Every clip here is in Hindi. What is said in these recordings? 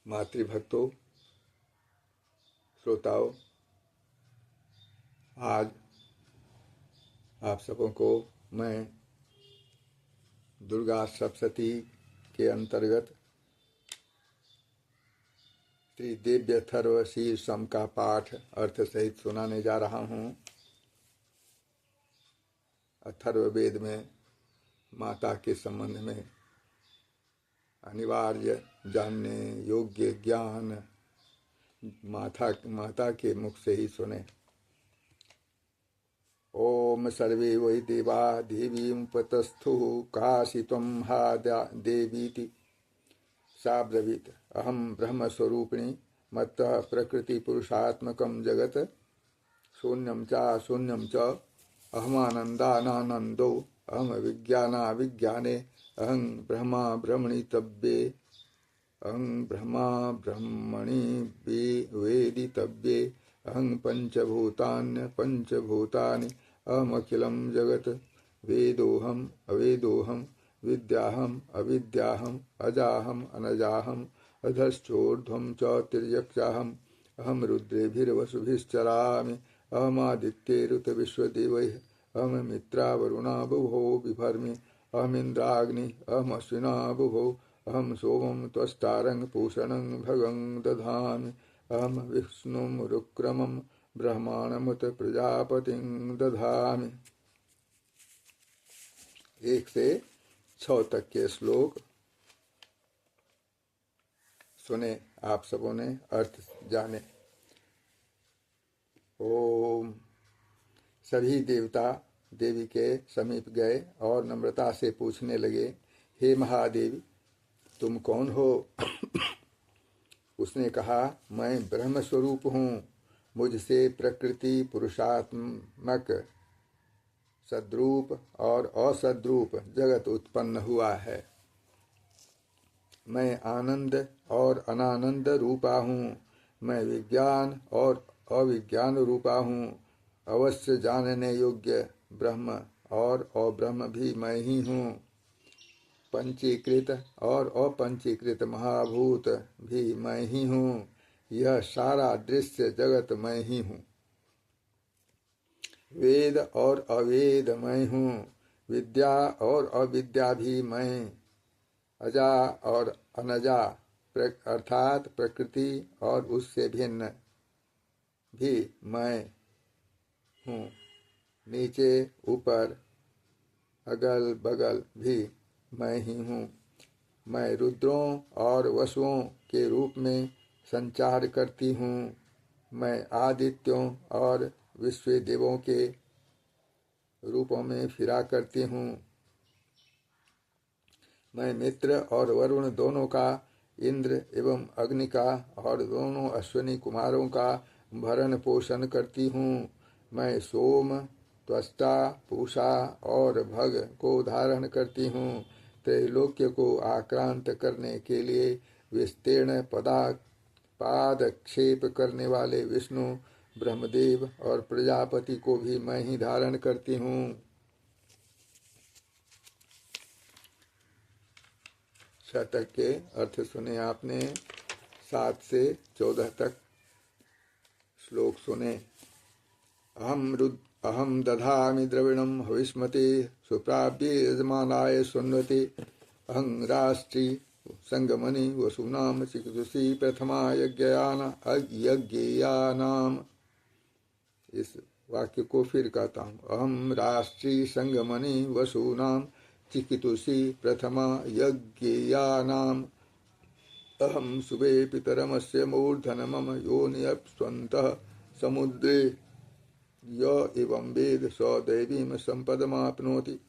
मातृभक्तों, श्रोताओं, आज आप सबों को मैं दुर्गा सप्तशती के अंतर्गत श्री दिव्य अथर्व शीर्षम का पाठ अर्थ सहित सुनाने जा रहा हूँ। अथर्ववेद में माता के संबंध में अनिवार्य जानने योग्य ज्ञान माता के मुख से ही सुने। ओम सर्वे वै देवा देवीं पतस्थु काशित्वं हा देवीति सा ब्रवीत अहम ब्रह्मस्वरूपिणी मत्तः प्रकृतिपुरुषात्मकं जगत् शून्यं च अहमानन्दानानन्दो अहम विज्ञानाविज्ञाने अहं ब्रह्मा ब्रह्मणितव्ये अहं ब्रह्मा ब्रह्मणि वेदितव्ये अहं पंचभूतान्य पंचभूतानि अहमखिलं जगत् वेदोहम अवेदोहम विद्याहम अविद्याहम अजाहम अनजाहम अधश्चोर्ध्वं च तिर्यक्षाहम अहम रुद्रेभिर्वसुभिश्चरामि अहमादित्यैरुतविश्वदेवैः अहम मित्रा वरुणा बुभो बिभर्मि अहमिन्द्राग्नि अहमश्विना बुभो अहम सोमं त्वष्टारं पूषणं भगं दधामि अहम विष्णुं रुक्रमं ब्रह्माणमुत प्रजापतिं दधामि। 1 से 6 तक के श्लोक सुने, आप सबों ने अर्थ जाने। ओम। सभी देवता देवी के समीप गए और नम्रता से पूछने लगे, हे महादेवी, तुम कौन हो? उसने कहा, मैं ब्रह्म स्वरूप हूँ। मुझसे प्रकृति पुरुषात्मक सद्रूप और असद्रूप जगत उत्पन्न हुआ है। मैं आनंद और अनानंद रूपा हूँ। मैं विज्ञान और अविज्ञान रूपा हूँ। अवश्य जानने योग्य ब्रह्म और अब्रह्म भी मैं ही हूँ। पंचीकृत और अपंचीकृत महाभूत भी मैं ही हूँ। यह सारा दृश्य जगत मैं ही हूँ। वेद और अवेद मैं हूँ। विद्या और अविद्या भी मैं। अजा और अनजा अर्थात प्रकृति और उससे भिन्न भी मैं हूँ। नीचे ऊपर अगल बगल भी मैं ही हूँ। मैं रुद्रों और वसुओं के रूप में संचार करती हूँ। मैं आदित्यों और विश्व देवों के रूपों में फिरा करती हूँ। मैं मित्र और वरुण दोनों का, इंद्र एवं अग्नि का और दोनों अश्विनी कुमारों का भरण पोषण करती हूँ। मैं सोम, त्वष्टा, पूषा और भग को धारण करती हूँ। त्रैलोक्य को आक्रांत करने के लिए विस्तीर्ण पादक्षेप करने वाले विष्णु, ब्रह्मदेव और प्रजापति को भी मैं ही धारण करती हूँ। शतक के अर्थ सुने आपने। 7 से 14 तक श्लोक सुने। अहम दधामि द्रविणं हविष्मते सुप्राप्ये यजमानाय सुन्वते अहं राष्ट्री संगमनि वसूनां चिकित्सी प्रथमा यज्ञेयानाम। इस वाक्य को फिर कहता हूँ। अहम राष्ट्री संगमनि वसूनां चिकित्सी प्रथमा यज्ञेयानाम। अहम सुबे पितरमस्य मूर्धन मम योनियप्स्वन्तः समुद्रे य एवं वेद स दैवीं संपदमाप्नोति।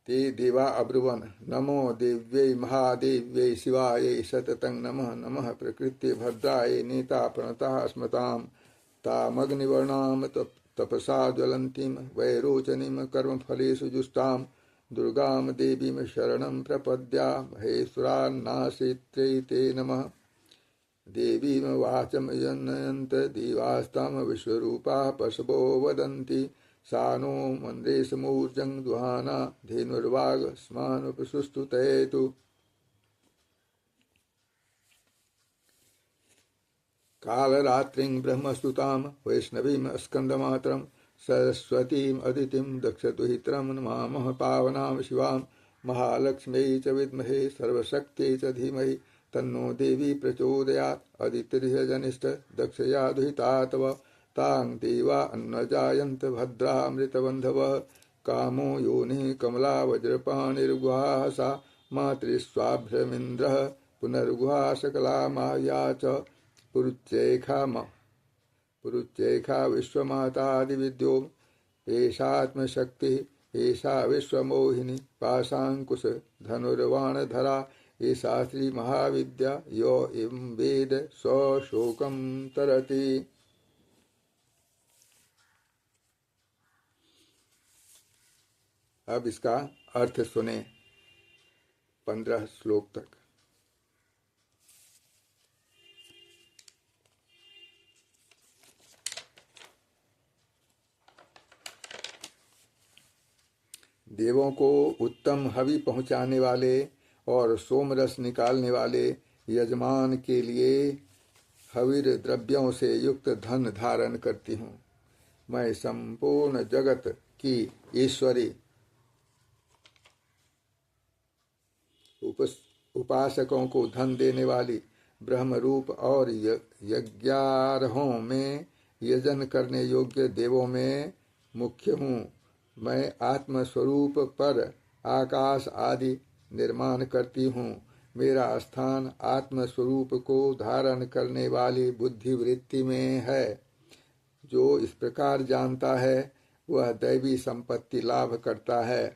ते देवा अब्रुवन्, नमो देव्यै महादेव्यै शिवायै सततं नमः। नमः प्रकृत्यै भद्रायै नेता प्रणतः स्मतां तामग्निवर्णां तपसा ज्वलन्तीं वैरोचनीं कर्मफलेषु जुष्टां दुर्गां देवीं शरणं प्रपद्यामहेश्वरान्नाश्रित्यै ते नमः। देवीं वाचं जनयन्त देवास्तां विश्वरूपाः पशवो वदन्ति सा नो मन्देशमूर्जं दुहाना धेनुर्वाग स्मानुपसुस्तुतेतु। कालरात्रिं ब्रह्मस्तुतां वैष्णवीं स्कन्दमात्रं सरस्वतीम् अदितिं दक्षदुहित्रं नमामः पावनां शिवां महालक्ष्म्यै च विद्महे सर्वशक्त्यै च धीमहि तन्नो देवी प्रचोदयात् अदितिर्यजनिष्ठ दक्षया दुहिता तव तां देवा अन्नजायन्त भद्रामृतबन्धवः कामो योनिः कमला वज्रपाणिर्गुहा सा मातृस्वाभ्रमिन्द्रः पुनर्गुहा सकला माया च पुरुच्चैखा विश्वमातादिविद्यो एषात्मशक्तिः एषा विश्वमोहिनी पाशाङ्कुश धनुर्वाणधरा एषा श्रीमहाविद्या यो इं वेद स्वशोकं तरति। अब इसका अर्थ सुने 15 श्लोक तक। देवों को उत्तम हवि पहुँचाने वाले और सोमरस निकालने वाले यजमान के लिए हविर द्रव्यों से युक्त धन धारण करती हूँ। मैं संपूर्ण जगत की ईश्वरी उपासकों को धन देने वाली ब्रह्म रूप और यज्ञारोहों में यजन करने योग्य देवों में मुख्य हूँ। मैं आत्मस्वरूप पर आकाश आदि निर्माण करती हूँ। मेरा स्थान आत्मस्वरूप को धारण करने वाली बुद्धि वृत्ति में है। जो इस प्रकार जानता है वह दैवी संपत्ति लाभ करता है।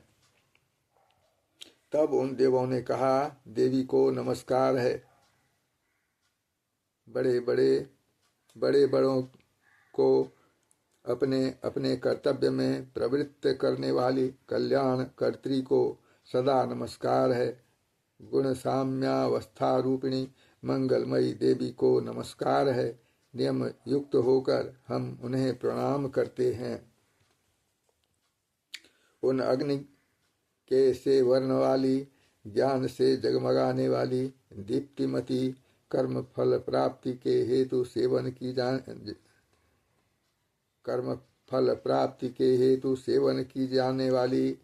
तब उन देवों ने कहा, देवी को नमस्कार है। बड़े बड़ों को अपने अपने कर्तव्य में प्रवृत्त करने वाली कल्याण कर्त्री को सदा नमस्कार है। गुण साम्यावस्था रूपिणी मंगलमयी देवी को नमस्कार है। नियम युक्त होकर हम उन्हें प्रणाम करते हैं। उन अग्नि के से वर्ण वाली, ज्ञान से जगमगाने वाली, दीप्तिमती, कर्म फल प्राप्ति के हेतु सेवन की जाने वाली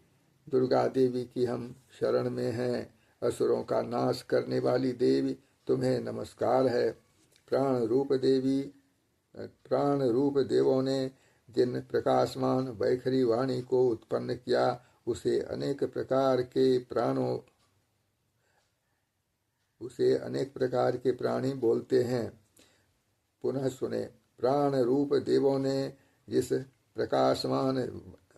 दुर्गा देवी की हम शरण में हैं। असुरों का नाश करने वाली देवी तुम्हें नमस्कार है। प्राण रूप देवों ने जिन प्रकाशमान वैखरी वाणी को उत्पन्न किया उसे अनेक प्रकार के प्राणी बोलते हैं। पुनः सुने, प्राण रूप देवों ने जिस प्रकाशमान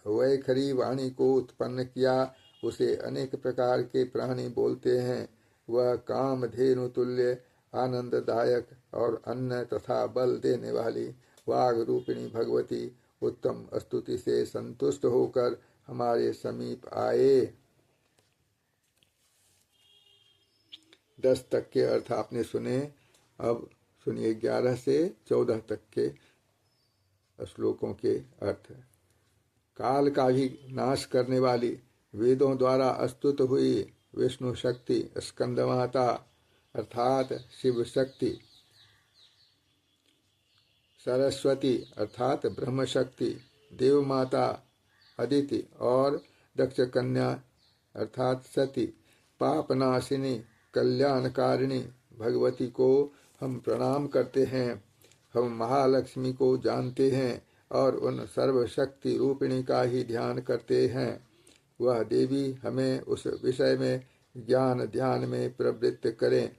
वैखरी वाणी को उत्पन्न किया उसे अनेक प्रकार के प्राणी बोलते हैं। वह कामधेनु तुल्य आनंददायक और अन्न तथा बल देने वाली वाग रूपिणी भगवती उत्तम स्तुति से संतुष्ट होकर हमारे समीप आए। 10 तक के अर्थ आपने सुने। अब सुनिए 11 से 14 तक के श्लोकों के अर्थ। काल का भी नाश करने वाली, वेदों द्वारा स्तुत हुई विष्णु शक्ति स्कंदमाता अर्थात शिव शक्ति, सरस्वती अर्थात ब्रह्म शक्ति, देव माता अदिति और दक्ष कन्या अर्थात सती, पापनाशिनी कल्याणकारिणी भगवती को हम प्रणाम करते हैं। हम महालक्ष्मी को जानते हैं और उन सर्वशक्ति रूपिणी का ही ध्यान करते हैं। वह देवी हमें उस विषय में ज्ञान ध्यान में प्रवृत्त करें।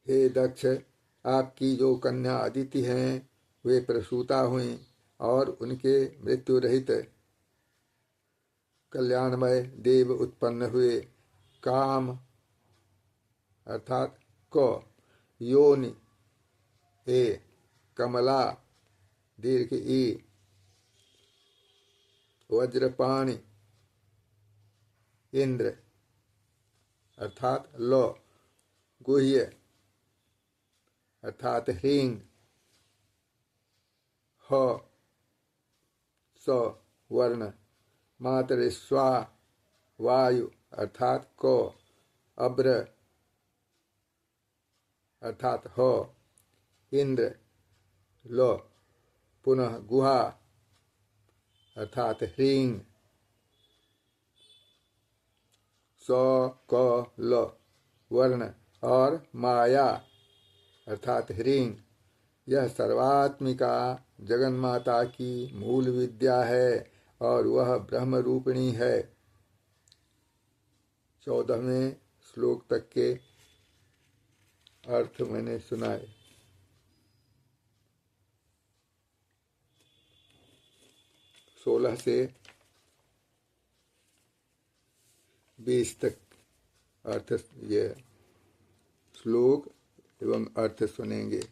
हे दक्ष, आपकी जो कन्या अदिति हैं वे प्रसूता हुई और उनके मृत्यु रहित कल्याणमय देव उत्पन्न हुए। काम अर्थात क, योनि ए, कमला दीर्घ ई, वज्रपाणि इंद्र अर्थात लो, गुह्य अर्थात ह्रीं, ह स वर्ण, मातृ स्वा वायु अर्थात को, अब्र अर्थात हो, इंद्र, लो, पुनः गुहा अर्थात ह्रीं, सौ क ल वर्ण और माया अर्थात ह्रीं, यह सर्वात्मिका जगन्माता की मूल विद्या है और वह ब्रह्म रूपिणी है। 14वें श्लोक तक के अर्थ मैंने सुनाए। 16 से 20 तक अर्थ ये श्लोक एवं अर्थ सुनेंगे।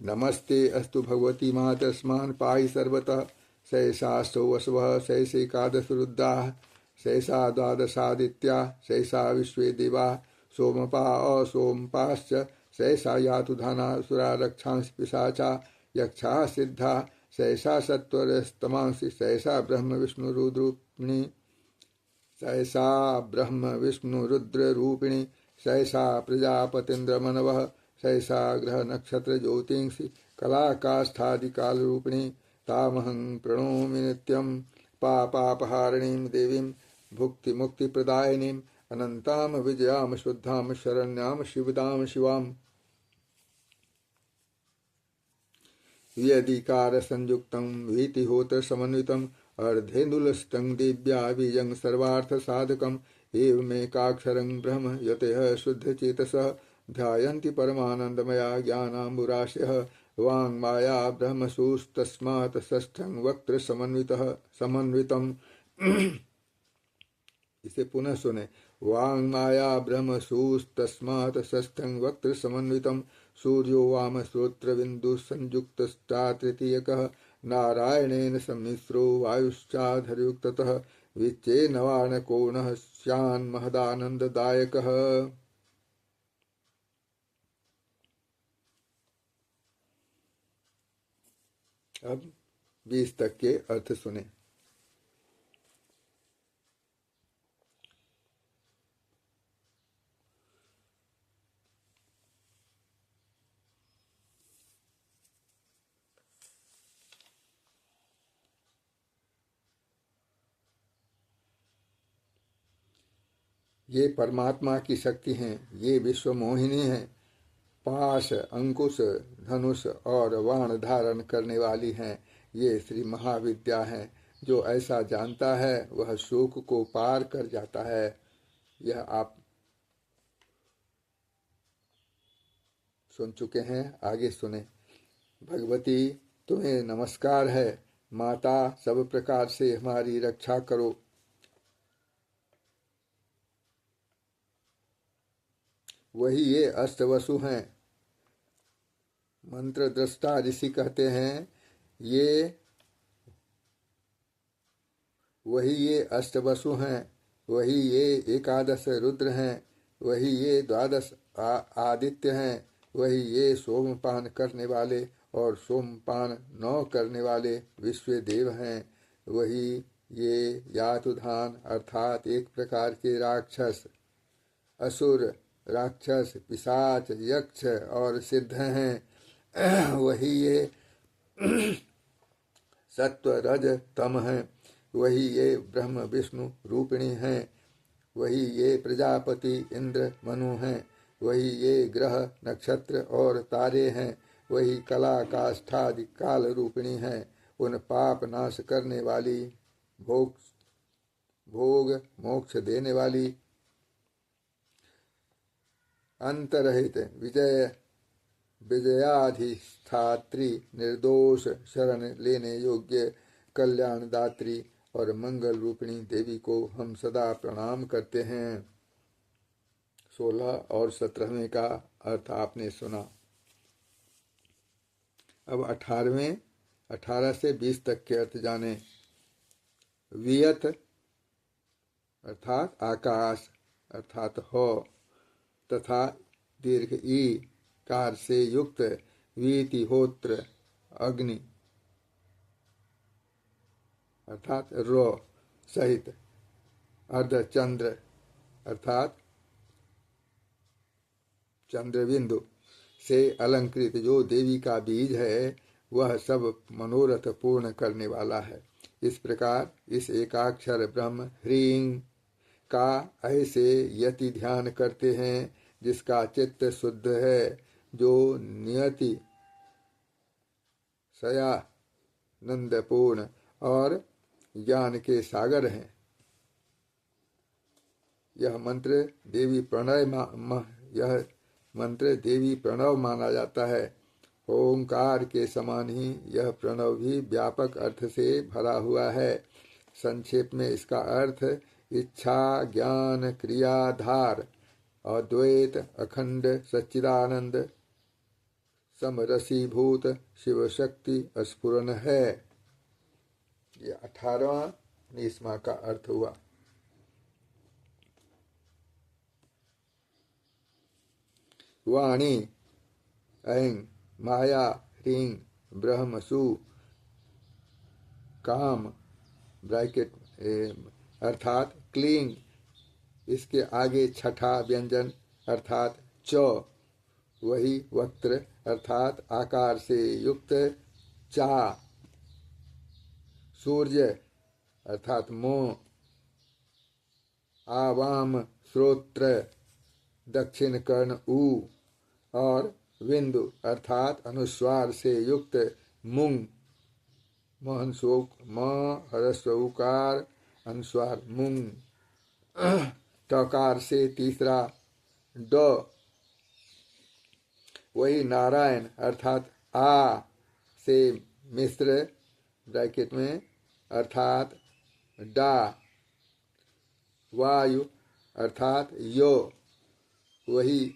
नमस्ते अस्तु भगवती मातस्मान् पाहि सर्वतः सैषास्तौ वसवः सैषैकादश रुद्राः सैषा द्वादशादित्या सैषा विश्वे देवाः सोमपा असोमपाश्च सैषा यातु धनासुरा रक्षांसि पिशाचा यक्षाः सिद्धा सैषा सत्वरस्तमांसि सैषा ब्रह्म विष्णु रुद्रूपिणी सैषा ब्रह्म विष्णु रुद्र रूपिणी सैषा प्रजापतिन्द्र मनवः सैषा ग्रह नक्षत्र ज्योतिंसि कलाकाष्ठादिकाल रूपिणी तामहं प्रणोमि नित्यं पापापहारिणीं देवीं भुक्ति मुक्ति प्रदायिनीं अनंताम विजयाम शुद्धाम शरण्याम शिवदाम शिवाम। व्यधिकार संयुक्तं वीतिहोत्र समन्वितं अर्धेन्दुलस्तं दिव्या बीजं सर्वार्थ साधकम् एवमेकाक्षरं ब्रह्म यतः शुद्धचेतसः ध्यायन्ति परमानन्दमया ज्ञानाम्बुराशयः वाङ्माया ब्रह्मसूस्तस्मात् षष्ठं वक्त्र समन्वितम्। इसे पुनः सुने। वाङ्माया ब्रह्मसूस्तस्मात् षष्ठं वक्त्र समन्वितम् सूर्यो वाम श्रोत्रबिन्दुः संयुक्तस्ता तृतीयकः नारायणेन सम्मिश्रो वायुश्चाधरयुक्ततः विच्चे नवार्णकोणः स्यान्महदानन्ददायकः। अब 20 तक के अर्थ सुने। ये परमात्मा की शक्ति हैं, ये विश्व मोहिनी हैं, पाश अंकुश धनुष और वाण धारण करने वाली हैं। ये श्री महाविद्या हैं। जो ऐसा जानता है वह शोक को पार कर जाता है। यह आप सुन चुके हैं, आगे सुने। भगवती तुम्हें नमस्कार है। माता सब प्रकार से हमारी रक्षा करो। वही ये अष्टवसु हैं। मंत्र दृष्टा ऋषि कहते हैं ये वही ये अष्टवसु हैं, वही ये एकादश रुद्र हैं, वही ये द्वादश आदित्य हैं, वही ये सोमपान करने वाले और सोमपान न करने वाले विश्व देव हैं, वही ये यातुधान अर्थात एक प्रकार के राक्षस, असुर, राक्षस, पिशाच, यक्ष और सिद्ध हैं। वही ये सत्व रज तम हैं, वही ये ब्रह्म विष्णु रूपिणी हैं, वही ये प्रजापति इंद्र मनु हैं, वही ये ग्रह नक्षत्र और तारे हैं, वही कला काष्ठादि काल रूपिणी हैं, उन पाप नाश करने वाली, भोग मोक्ष देने वाली, अंतरहित विजयाधिष्ठात्री, निर्दोष शरण लेने योग्य कल्याणदात्री और मंगल रूपिणी देवी को हम सदा प्रणाम करते हैं। 16 और 17वें का अर्थ आपने सुना। अब 18 से 20 तक के अर्थ जाने। वियत अर्थात आकाश अर्थात हो तथा दीर्घ ई कार से युक्त वीतिहोत्र अग्नि अर्थात रो सहित अर्धचंद्र अर्थात चंद्रबिंदु से अलंकृत जो देवी का बीज है वह सब मनोरथ पूर्ण करने वाला है। इस प्रकार इस एकाक्षर ब्रह्म ह्रीं का ऐसे यति ध्यान करते हैं जिसका चित्त शुद्ध है, जो नियति सयानंदपूर्ण और ज्ञान के सागर हैं। यह मंत्र देवी प्रणव माना जाता है। ओंकार के समान ही यह प्रणव भी व्यापक अर्थ से भरा हुआ है। संक्षेप में इसका अर्थ इच्छा ज्ञान क्रियाधार अद्वैत अखंड सच्चिदानंद समरसीभूत शिव शक्ति स्फुरन है। ये 18वां 19वां का अर्थ हुआ। वाणी ऐं माया ह्रीं ब्रह्मसु काम ब्रैकेट अर्थात क्लीं, इसके आगे छठा व्यंजन अर्थात च, वही वक्त्र अर्थात आकार से युक्त चा, सूर्य अर्थात मोह, आवाम श्रोत्र दक्षिण कर्ण ऊ, और विंदु अर्थात अनुस्वार से युक्त मुंग, ह्रस्वकार अनुस्वार मुंग, टकार से तीसरा ड, वही नारायण अर्थात आ से मिश्र ब्रैकेट में अर्थात डा, वायु अर्थात यो, वही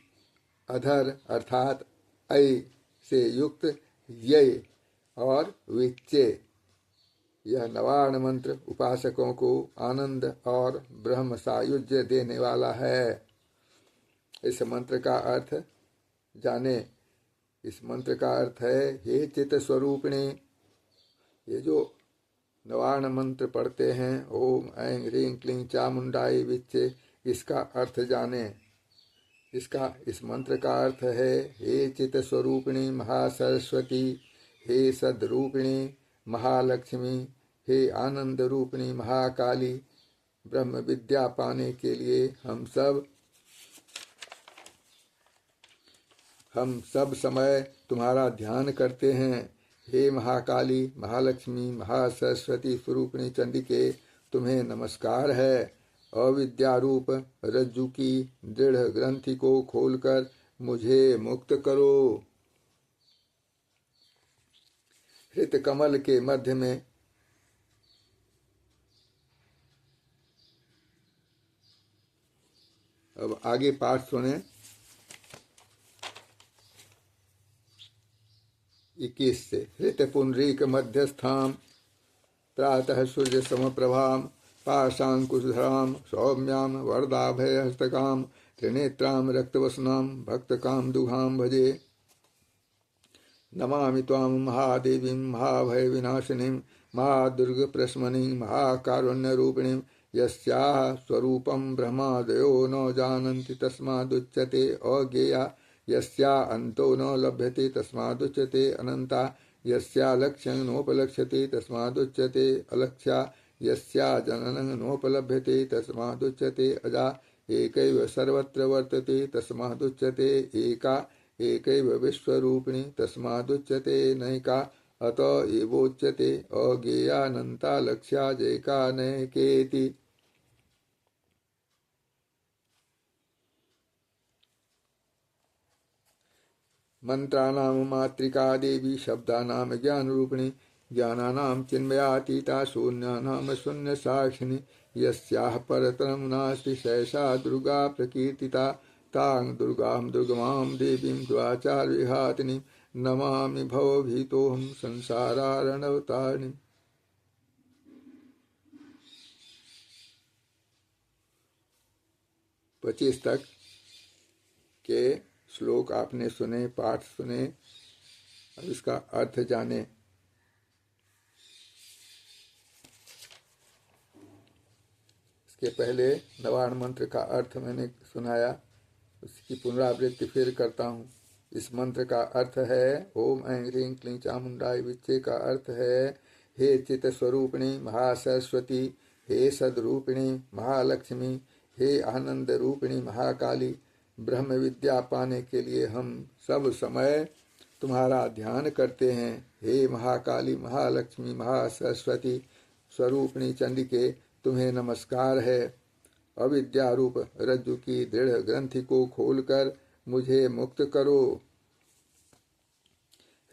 अधर अर्थात ऐ से युक्त ये, और विच्चे। यह नवार्ण मंत्र उपासकों को आनंद और ब्रह्म सायुज्य देने वाला है। इस मंत्र का अर्थ जाने। इस मंत्र का अर्थ है, हे चित स्वरूपिणी। ये जो नवार्ण मंत्र पढ़ते हैं ओम ऐं ह्रीं क्लीं चामुंडाई विच्चे, इसका अर्थ जाने। इस मंत्र का अर्थ है, हे चित स्वरूपिणी महासरस्वती, हे सद्रूपिणी महालक्ष्मी, हे आनंद रूपिणी महाकाली। ब्रह्म विद्या पाने के लिए हम सब समय तुम्हारा ध्यान करते हैं। हे महाकाली महालक्ष्मी महासरस्वती स्वरूपिणी चंडिके, तुम्हें नमस्कार है। अविद्यारूप रज्जु की दृढ़ ग्रंथि को खोलकर मुझे मुक्त करो। हृत कमल के मध्य में अब आगे पाठ सुने। 21 से हृत पुंडरीक मध्यस्थाम प्रातः सूर्य समप्रभाम पाशांकुशधरां सौम्यां वरदाभयहस्तकां त्रिनेत्रां रक्तवसनां भक्तकां दुहां भजे। नमामि त्वां महादेवीं महाभयविनाशिनीं महादुर्गप्रशमनीं महाकारुण्यरूपिणीं। यस्याः स्वरूपं ब्रह्मादयो न जानन्ति तस्मादुच्यते अज्ञेया। यस्या अन्तो न लभ्यते तस्मादुच्यते अनन्ता। यस्या लक्ष्यं नोपलक्ष्यते तस्मादुच्यते अलक्ष्या। यस्या जननं नोपलभ्यते तस्मादुच्यते अजा। एकैव सर्वत्र वर्तते तस्मादुच्यते एका। एकैव विश्वरूपिणी तस्मादुच्यते नैका। अत एवोच्यते अज्ञेयानन्ता लक्ष्या जैका नैकेति। मंत्राणां मातृका देवी शब्दानां ज्ञानरूपिणी ज्ञानानां चिन्मयातीता शून्यानां शून्यसाक्षिणी। यस्याः परतरं नास्ति सैषा दुर्गा प्रकीर्तिता। तां दुर्गां दुर्गमां देवीं द्वाचारविघातिनीं नमामि भवभीतोऽहं संसारारणवतारिणीम्। 25 तक के श्लोक आपने सुने, पाठ सुने। अब इसका अर्थ जाने। इसके पहले नवार्ण मंत्र का अर्थ मैंने सुनाया, उसकी पुनरावृत्ति फिर करता हूँ। इस मंत्र का अर्थ है ओम ऐं ह्रीं क्लीं चामुंडाय विच्चे का अर्थ है हे चित स्वरूपिणी महासरस्वती, हे सदरूपिणी महालक्ष्मी, हे आनंद रूपिणी महाकाली। ब्रह्म विद्या पाने के लिए हम सब समय तुम्हारा ध्यान करते हैं। हे महाकाली महालक्ष्मी महासरस्वती स्वरूपिणी चंडिके, तुम्हें नमस्कार है। अविद्या रूप रज्जु की दृढ़ ग्रंथि को खोलकर मुझे मुक्त करो।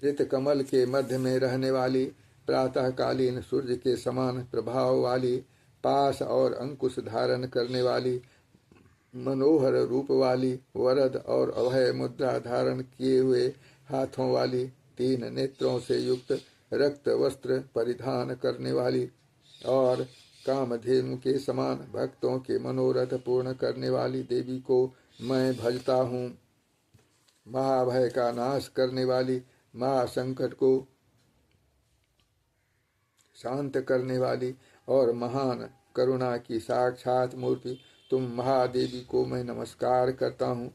हृत कमल के मध्य में रहने वाली, प्रातःकालीन सूर्य के समान प्रभाव वाली, पास और अंकुश धारण करने वाली, मनोहर रूप वाली, वरद और अभय मुद्रा धारण किए हुए हाथों वाली, 3 नेत्रों से युक्त रक्त वस्त्र परिधान करने वाली और कामधेनु के समान भक्तों के मनोरथ पूर्ण करने वाली देवी को मैं भजता हूँ। महाभय का नाश करने वाली, महासंकट को शांत करने वाली और महान करुणा की साक्षात मूर्ति तुम महादेवी को मैं नमस्कार करता हूँ,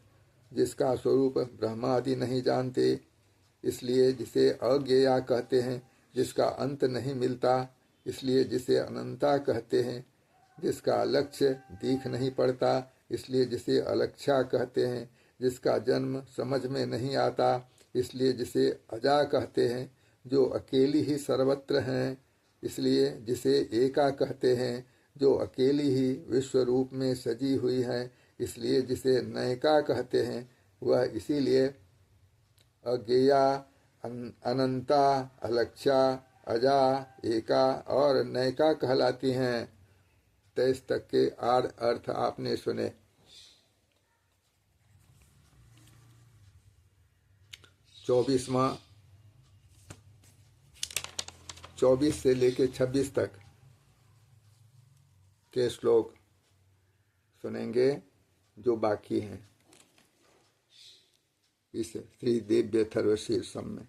जिसका स्वरूप ब्रह्मादि नहीं जानते, इसलिए जिसे अज्ञेया कहते हैं, जिसका अंत नहीं मिलता, इसलिए जिसे अनंता कहते हैं, जिसका लक्ष्य दिख नहीं पड़ता, इसलिए जिसे अलक्ष्या कहते हैं, जिसका जन्म समझ में नहीं आता, इसलिए जिसे अजा कहते हैं, जो अकेली ही सर्वत्र हैं, इसलिए जिसे एका कहते हैं, जो अकेली ही विश्व रूप में सजी हुई है, इसलिए जिसे नयका कहते हैं, वह इसीलिए अज्ञेया, अनंता, अलक्ष्या, अजा, एका और नयका कहलाती हैं। 23 तक के आठ अर्थ आपने सुने। 24 से लेके 26 तक के श्लोक सुनेंगे जो बाकी हैं इस श्री दिव्य अथर्वशीर्षम में।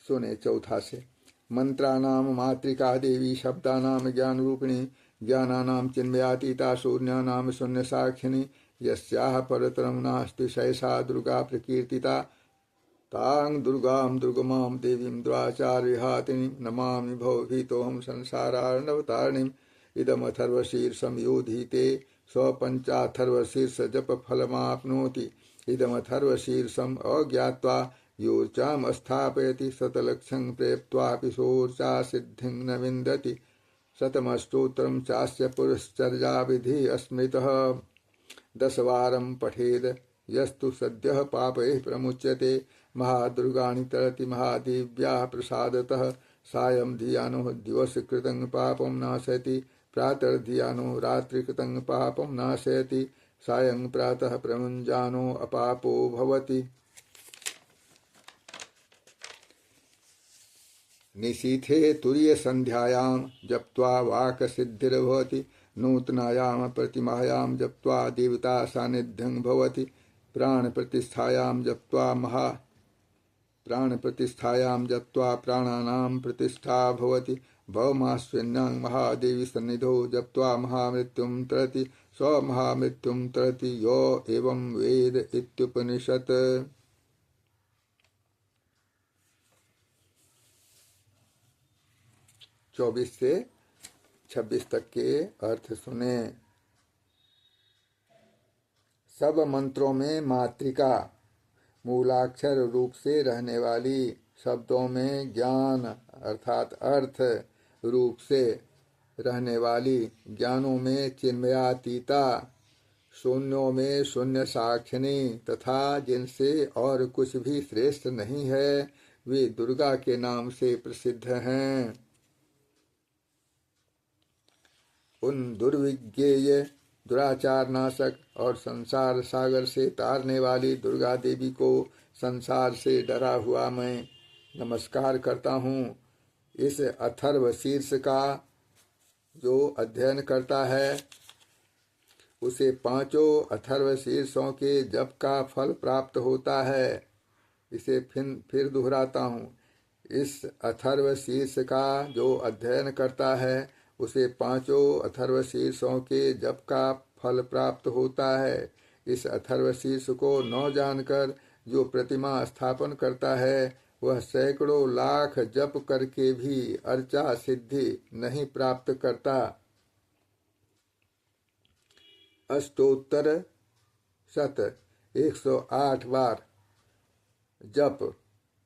सुने चौथा से। मंत्राणाम मातृका देवी, शब्दानाम ज्ञान रूपिणी, ज्ञानानाम चिन्मयातीता, शून्यानाम शून्य साक्षिणी, यस्याः परतरं नास्ति सैषा दुर्गा प्रकीर्तिता। तां दुर्गां दुर्गमां देवीं द्वाचार्यहातिनीं, नमामि भवभीतोऽहं संसारार्णवतारिणीम्। इदमथर्वशीर्षं योधीते स्वपञ्चाथर्वशीर्ष जपफलमाप्नोति। इदमथर्वशीर्षम् अज्ञात्वा योर्चां स्थापयति, शतलक्षं प्रेप्त्वापि सोर्चा सिद्धिं न विन्दति। शतमस्तोत्रं चास्य पुरश्चर्याविधिः स्मृतः, 10 वारं पठेद् यस्तु सद्यः पापैः प्रमुच्यते। महादुर्गाणि तरति महादेव्याः प्रसादतः, सायं धियानो दिवसकृतं पापं नाशयति, प्रातर्धियानो रात्रिकृतं पापं नाशयति, सायं प्रातः प्रमुञ्जानो अपापो भवति। निशीथे तुर्यसन्ध्यायां जप्त्वा वाक्सिद्धिर्भवति, नूतनायां प्रतिमायां जप्त्वा देवता सान्निध्यं भवति। प्राणप्रतिष्ठायां जप्त्वा प्राणानां प्रतिष्ठा भवति। भवमाश्विन्यां महादेवी सन्निधौ जप्त्वा महामृत्युं तरति, स्वमहामृत्युं तरति यो एवं वेद इत्युपनिषत्। 24 से 26 तक के अर्थ सुने। सब मंत्रों में मातृका, मूलाक्षर रूप से रहने वाली, शब्दों में ज्ञान अर्थात अर्थ रूप से रहने वाली, ज्ञानों में चिन्मयातीता, शून्यों में शून्य साक्षिणी तथा जिनसे और कुछ भी श्रेष्ठ नहीं है, वे दुर्गा के नाम से प्रसिद्ध हैं। उन दुर्विज्ञेय, दुराचार नाशक और संसार सागर से तारने वाली दुर्गा देवी को संसार से डरा हुआ मैं नमस्कार करता हूँ। इस अथर्व शीर्ष का जो अध्ययन करता है उसे 5 अथर्व शीर्षों के जप का फल प्राप्त होता है। इसे फिर दोहराता हूँ। इस अथर्व शीर्ष का जो अध्ययन करता है उसे 5 अथर्व शीर्षों के जप का फल प्राप्त होता है। इस अथर्व शीर्ष को न जानकर जो प्रतिमा स्थापन करता है वह सैकड़ों लाख जप करके भी अर्चा सिद्धि नहीं प्राप्त करता। अष्टोत्तर शत 108 बार जप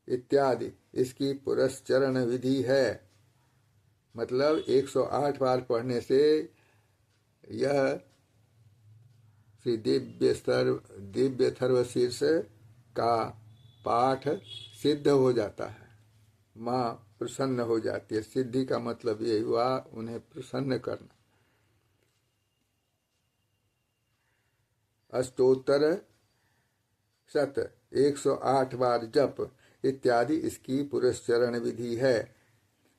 इत्यादि इसकी पुरस्चरण विधि है। मतलब 108 बार पढ़ने से यह श्री दिव्य थर्वशीर्ष का पाठ सिद्ध हो जाता है। माँ प्रसन्न हो जाती है। सिद्धि का मतलब ये हुआ उन्हें प्रसन्न करना। अष्टोत्तर शत 108 बार जप इत्यादि इसकी पुरस्चरण विधि है।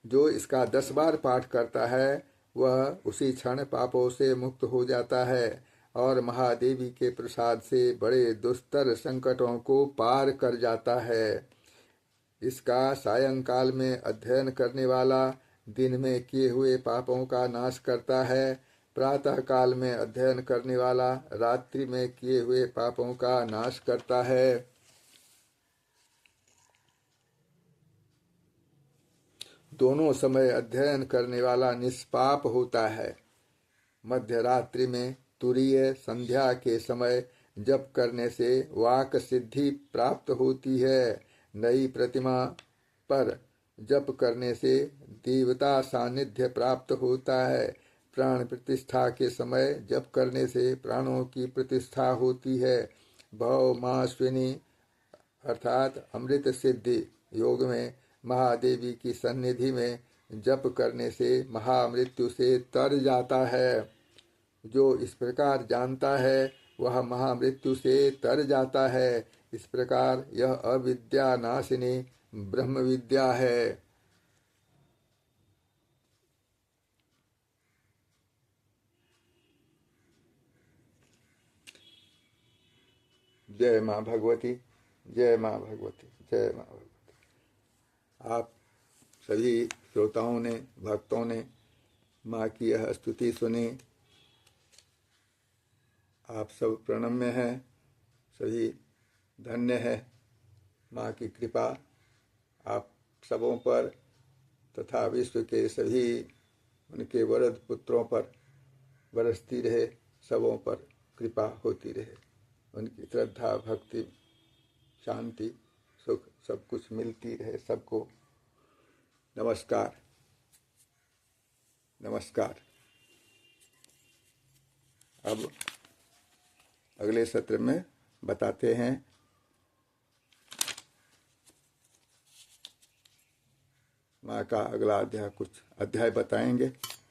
जो इसका 10 बार पाठ करता है वह उसी क्षण पापों से मुक्त हो जाता है और महादेवी के प्रसाद से बड़े दुस्तर संकटों को पार कर जाता है। इसका सायंकाल में अध्ययन करने वाला दिन में किए हुए पापों का नाश करता है। प्रातः काल में अध्ययन करने वाला रात्रि में किए हुए पापों का नाश करता है। दोनों समय अध्ययन करने वाला निष्पाप होता है। मध्य रात्रि में तुरीय संध्या के समय जप करने से वाक सिद्धि प्राप्त होती है। नई प्रतिमा पर जप करने से देवता सानिध्य प्राप्त होता है। प्राण प्रतिष्ठा के समय जप करने से प्राणों की प्रतिष्ठा होती है। भव मास्विनी अर्थात अमृत सिद्धि योग में महादेवी की सन्निधि में जप करने से महामृत्यु से तर जाता है। जो इस प्रकार जानता है वह महामृत्यु से तर जाता है। इस प्रकार यह अविद्या नाशिनी ब्रह्म विद्या है। जय माँ भगवती, जय माँ भगवती, जय माँ भगवती। आप सभी श्रोताओं ने, भक्तों ने माँ की यह स्तुति सुनी। आप सब प्रणम्य हैं, सभी धन्य है। माँ की कृपा आप सबों पर तथा विश्व के सभी उनके वरद पुत्रों पर बरसती रहे। सबों पर कृपा होती रहे। उनकी श्रद्धा, भक्ति, शांति, सुख सब कुछ मिलती रहे सबको। नमस्कार, नमस्कार। अब अगले सत्र में बताते हैं माँ का अगला अध्याय, कुछ अध्याय बताएंगे।